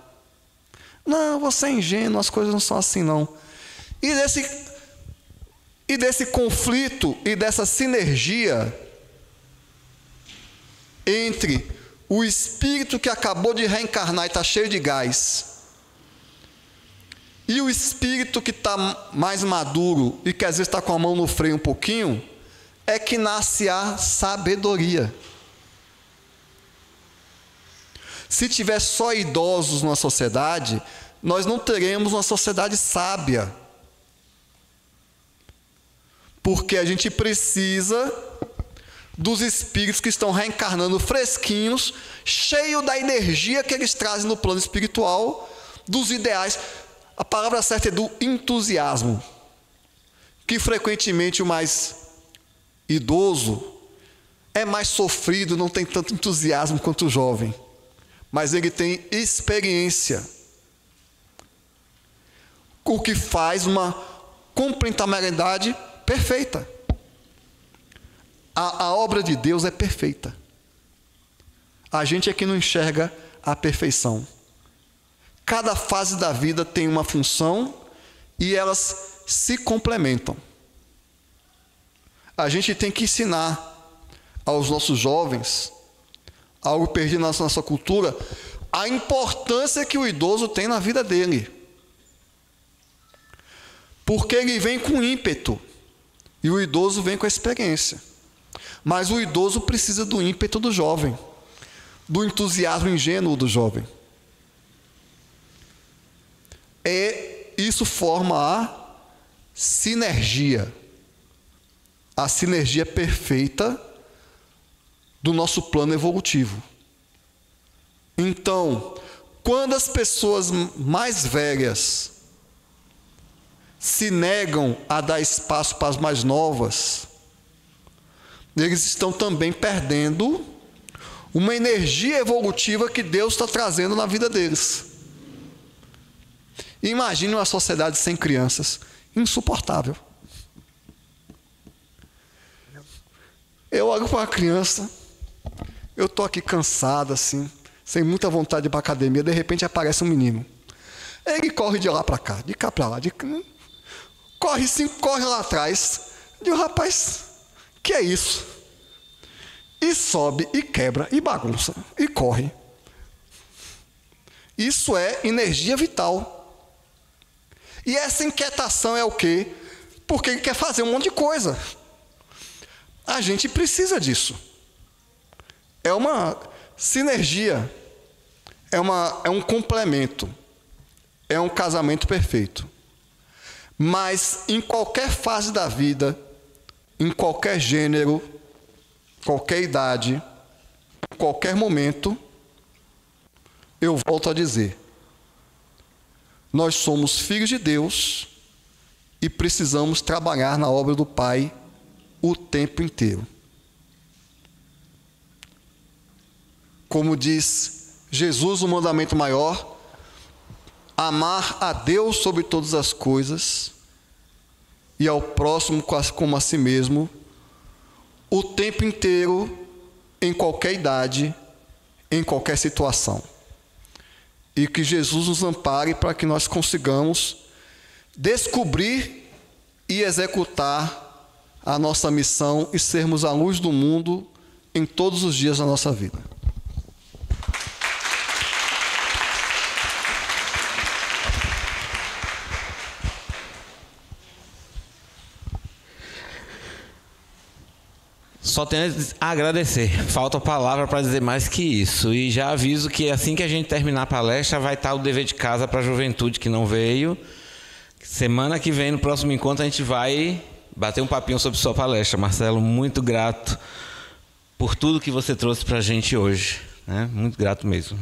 Não, você é ingênuo, as coisas não são assim não. E desse conflito e dessa sinergia entre o espírito que acabou de reencarnar e está cheio de gás e o espírito que está mais maduro e que às vezes está com a mão no freio um pouquinho, é que nasce a sabedoria. Se tiver só idosos na sociedade, nós não teremos uma sociedade sábia. Porque a gente precisa dos espíritos que estão reencarnando fresquinhos, cheios da energia que eles trazem no plano espiritual, dos ideais. A palavra certa é do entusiasmo, que frequentemente o mais idoso é mais sofrido, não tem tanto entusiasmo quanto o jovem, mas ele tem experiência, o que faz uma complementariedade perfeita. A obra de Deus é perfeita. A gente é que não enxerga a perfeição. Cada fase da vida tem uma função e elas se complementam. A gente tem que ensinar aos nossos jovens, algo perdido na nossa cultura, a importância que o idoso tem na vida dele. Porque ele vem com ímpeto e o idoso vem com a experiência. Mas o idoso precisa do ímpeto do jovem, do entusiasmo ingênuo do jovem. Isso forma a sinergia perfeita do nosso plano evolutivo. Então, quando as pessoas mais velhas se negam a dar espaço para as mais novas, eles estão também perdendo uma energia evolutiva que Deus está trazendo na vida deles. Imagine uma sociedade sem crianças, insuportável. Eu olho para uma criança, eu estou aqui cansado assim, sem muita vontade de ir para a academia, de repente aparece um menino. Ele corre de lá para cá, de cá para lá, corre sim, corre lá atrás. Digo, rapaz, que é isso? E sobe, e quebra, e bagunça, e corre. Isso é energia vital. E essa inquietação é o quê? Porque ele quer fazer um monte de coisa. A gente precisa disso. É uma sinergia. É um complemento. É um casamento perfeito. Mas em qualquer fase da vida, em qualquer gênero, qualquer idade, qualquer momento, eu volto a dizer, nós somos filhos de Deus e precisamos trabalhar na obra do Pai o tempo inteiro. Como diz Jesus, o mandamento maior, amar a Deus sobre todas as coisas e ao próximo como a si mesmo, o tempo inteiro, em qualquer idade, em qualquer situação. E que Jesus nos ampare para que nós consigamos descobrir e executar a nossa missão e sermos a luz do mundo em todos os dias da nossa vida. Só tenho a agradecer. Falta palavra para dizer mais que isso. E já aviso que assim que a gente terminar a palestra, vai estar o dever de casa para a juventude que não veio. Semana que vem, no próximo encontro, a gente vai bater um papinho sobre sua palestra. Marcelo, muito grato por tudo que você trouxe para a gente hoje, né? Muito grato mesmo.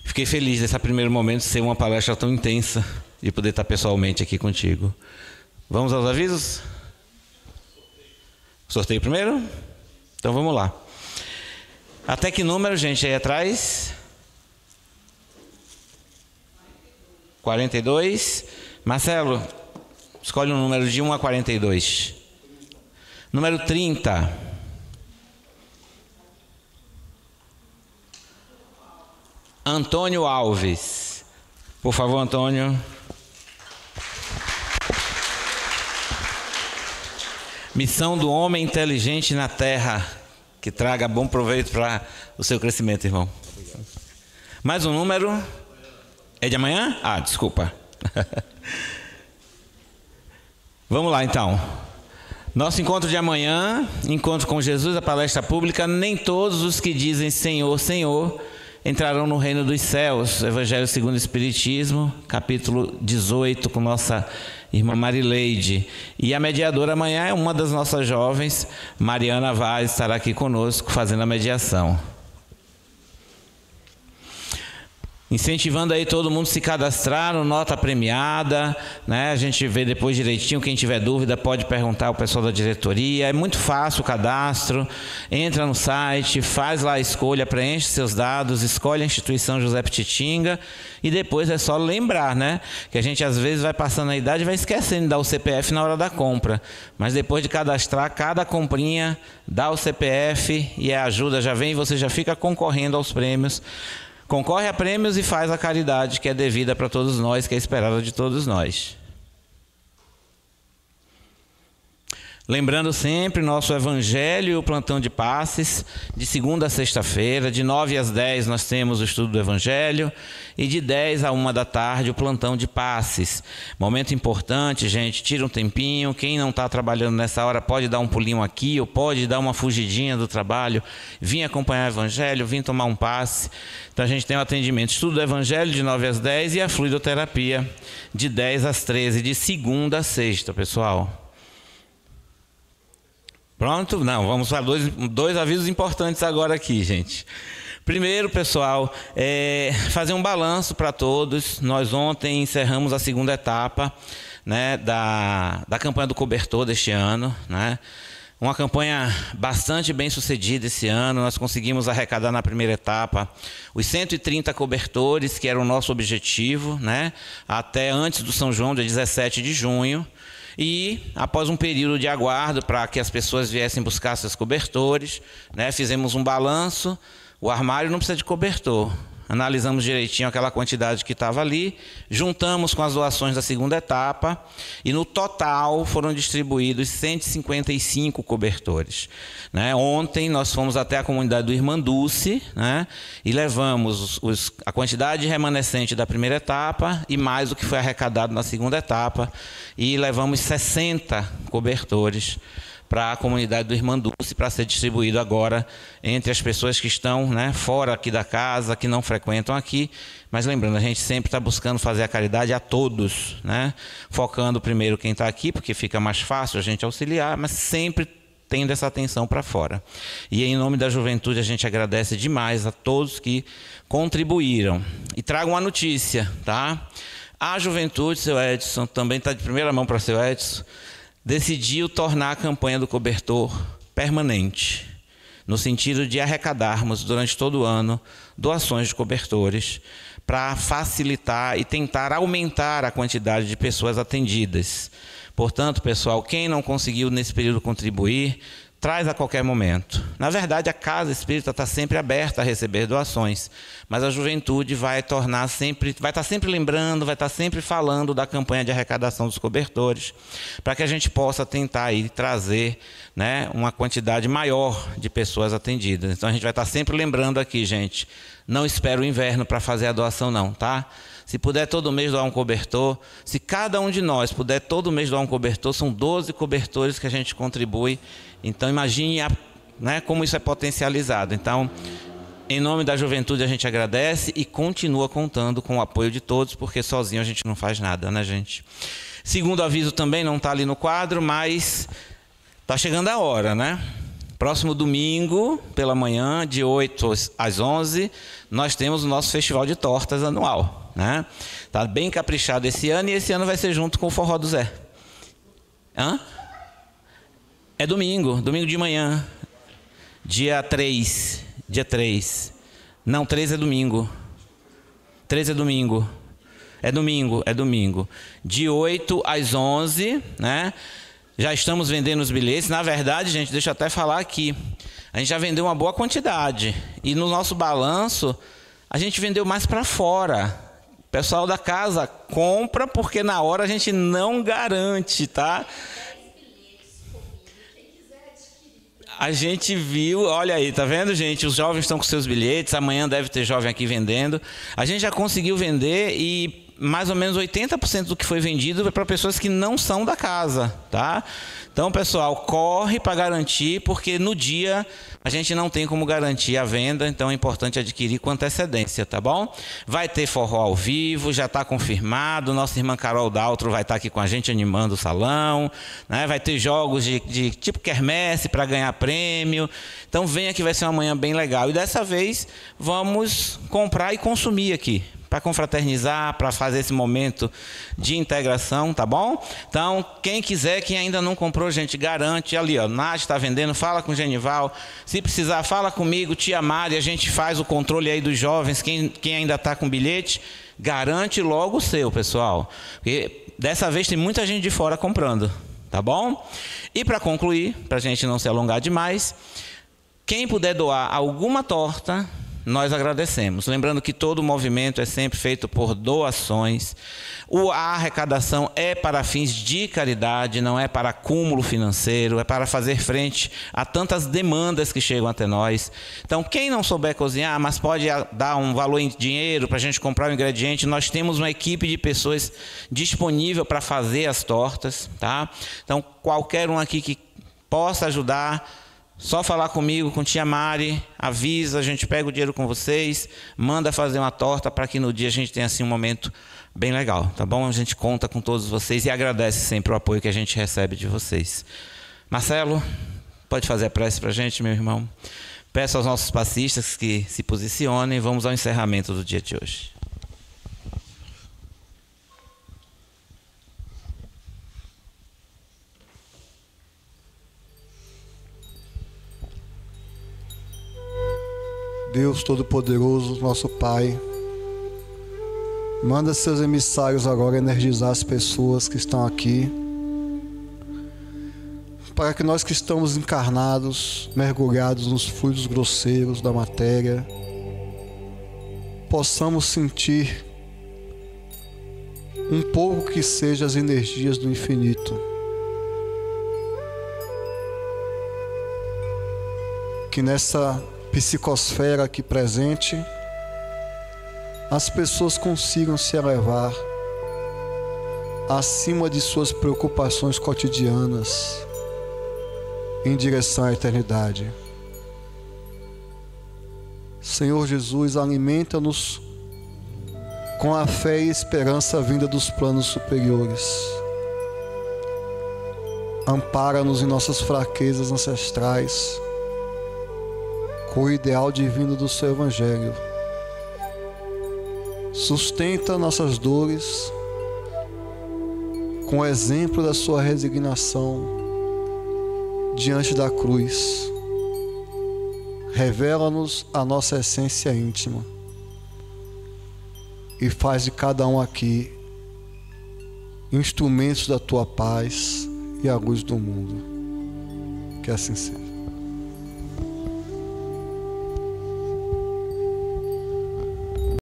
Fiquei feliz nesse primeiro momento de ser uma palestra tão intensa e poder estar pessoalmente aqui contigo. Vamos aos avisos? Sorteio primeiro? Então vamos lá. Até que número, gente, aí atrás? 42. Marcelo, escolhe um número de 1 a 42. Número 30. Antônio Alves. Por favor, Antônio. Missão do homem inteligente na terra, que traga bom proveito para o seu crescimento, irmão. Mais um número. É de amanhã? Ah, desculpa. Vamos lá, então. Nosso encontro de amanhã, encontro com Jesus, a palestra pública. Nem todos os que dizem Senhor, Senhor, entrarão no reino dos céus. Evangelho segundo o Espiritismo, capítulo 18, com nossa irmã Marileide. E a mediadora amanhã é uma das nossas jovens, Mariana Vaz, estará aqui conosco fazendo a mediação. Incentivando aí todo mundo se cadastrar no Nota Premiada, né? A gente vê depois direitinho, quem tiver dúvida pode perguntar ao pessoal da diretoria. É muito fácil o cadastro, entra no site, faz lá a escolha, preenche seus dados, escolhe a instituição José Pititinga e depois é só lembrar, né? Que a gente às vezes vai passando a idade e vai esquecendo de dar o CPF na hora da compra. Mas depois de cadastrar, cada comprinha dá o CPF e a ajuda já vem e você já fica concorrendo aos prêmios. Concorre a prêmios e faz a caridade que é devida para todos nós, que é esperada de todos nós. Lembrando sempre nosso evangelho e o plantão de passes, de segunda a sexta-feira, de 9 às 10 nós temos o estudo do evangelho e de 10 a 1 da tarde o plantão de passes. Momento importante, gente, tira um tempinho, quem não está trabalhando nessa hora pode dar um pulinho aqui ou pode dar uma fugidinha do trabalho, vir acompanhar o evangelho, vir tomar um passe. Então a gente tem o atendimento, estudo do evangelho de 9 às 10 e a fluidoterapia de 10 às 13, de segunda a sexta, pessoal. Pronto? Não, vamos para dois avisos importantes agora aqui, gente. Primeiro, pessoal, fazer um balanço para todos. Nós ontem encerramos a segunda etapa, né, da campanha do cobertor deste ano, né? Uma campanha bastante bem sucedida esse ano. Nós conseguimos arrecadar na primeira etapa os 130 cobertores, que era o nosso objetivo, né, até antes do São João, dia 17 de junho. E, após um período de aguardo para que as pessoas viessem buscar seus cobertores, né, fizemos um balanço. O armário não precisa de cobertor. Analisamos direitinho aquela quantidade que estava ali, juntamos com as doações da segunda etapa e no total foram distribuídos 155 cobertores, né? Ontem nós fomos até a comunidade do Irmã Dulce, né, e levamos a quantidade remanescente da primeira etapa e mais o que foi arrecadado na segunda etapa e levamos 60 cobertores para a comunidade do Irmã Dulce, para ser distribuído agora entre as pessoas que estão, né, fora aqui da casa, que não frequentam aqui. Mas lembrando, a gente sempre está buscando fazer a caridade a todos, né, focando primeiro quem está aqui, porque fica mais fácil a gente auxiliar, mas sempre tendo essa atenção para fora. E em nome da juventude a gente agradece demais a todos que contribuíram. E trago uma notícia, tá? A juventude, seu Edson, também está de primeira mão para seu Edson, decidiu tornar a campanha do cobertor permanente, no sentido de arrecadarmos durante todo o ano doações de cobertores para facilitar e tentar aumentar a quantidade de pessoas atendidas. Portanto, pessoal, quem não conseguiu nesse período contribuir, traz a qualquer momento. Na verdade, a Casa Espírita está sempre aberta a receber doações, mas a juventude vai estar sempre lembrando, vai estar sempre falando da campanha de arrecadação dos cobertores, para que a gente possa tentar aí trazer, né, uma quantidade maior de pessoas atendidas. Então a gente vai estar sempre lembrando aqui, gente, não espera o inverno para fazer a doação não, tá? Se puder todo mês doar um cobertor, se cada um de nós puder todo mês doar um cobertor, são 12 cobertores que a gente contribui. Então imagine né, como isso é potencializado. Então, em nome da juventude a gente agradece e continua contando com o apoio de todos, porque sozinho a gente não faz nada, né, gente? Segundo aviso também, não está ali no quadro, mas está chegando a hora, né? Próximo domingo, pela manhã, de 8 às 11, nós temos o nosso festival de tortas anual, né? Tá bem caprichado esse ano, e esse ano vai ser junto com o Forró do Zé. Hã? É domingo de manhã, dia 3. Não, 3 é domingo. 3 é domingo. É domingo. De 8 às 11, né? Já estamos vendendo os bilhetes. Na verdade, gente, deixa eu até falar aqui. A gente já vendeu uma boa quantidade. E no nosso balanço, a gente vendeu mais para fora. O pessoal da casa compra, porque na hora a gente não garante, tá? A gente viu, olha aí, tá vendo, gente? Os jovens estão com seus bilhetes, amanhã deve ter jovem aqui vendendo. A gente já conseguiu vender e mais ou menos 80% do que foi vendido é para pessoas que não são da casa, tá? Então, pessoal, corre para garantir, porque no dia a gente não tem como garantir a venda, então é importante adquirir com antecedência, tá bom? Vai ter forró ao vivo, já está confirmado, nossa irmã Carol Daltro vai estar aqui com a gente animando o salão, né? Vai ter jogos de tipo quermesse para ganhar prêmio, então venha que vai ser uma manhã bem legal. E dessa vez vamos comprar e consumir aqui, para confraternizar, para fazer esse momento de integração, tá bom? Então, quem quiser, quem ainda não comprou, gente, garante. Ali, ó, Nath está vendendo, fala com o Genival. Se precisar, fala comigo, tia Mari, a gente faz o controle aí dos jovens. Quem ainda está com bilhete, garante logo o seu, pessoal. Porque dessa vez tem muita gente de fora comprando, tá bom? E para concluir, para a gente não se alongar demais, quem puder doar alguma torta, nós agradecemos. Lembrando que todo o movimento é sempre feito por doações. A arrecadação é para fins de caridade, não é para acúmulo financeiro, é para fazer frente a tantas demandas que chegam até nós. Então, quem não souber cozinhar, mas pode dar um valor em dinheiro para a gente comprar o ingrediente, nós temos uma equipe de pessoas disponível para fazer as tortas, tá? Então, qualquer um aqui que possa ajudar, só falar comigo, com tia Mari, avisa, a gente pega o dinheiro com vocês, manda fazer uma torta para que no dia a gente tenha assim um momento bem legal, tá bom? A gente conta com todos vocês e agradece sempre o apoio que a gente recebe de vocês. Marcelo, pode fazer a prece para a gente, meu irmão? Peço aos nossos passistas que se posicionem e vamos ao encerramento do dia de hoje. Deus Todo-Poderoso, nosso Pai, manda seus emissários agora energizar as pessoas que estão aqui, para que nós que estamos encarnados, mergulhados nos fluidos grosseiros da matéria, possamos sentir um pouco que seja as energias do infinito. Que nessa psicosfera aqui presente, as pessoas consigam se elevar acima de suas preocupações cotidianas em direção à eternidade. Senhor Jesus, alimenta-nos com a fé e esperança vinda dos planos superiores. Ampara-nos em nossas fraquezas ancestrais com o ideal divino do seu Evangelho. Sustenta nossas dores com o exemplo da sua resignação diante da cruz. Revela-nos a nossa essência íntima. e faz de cada um aqui instrumentos da tua paz e a luz do mundo. Que assim seja.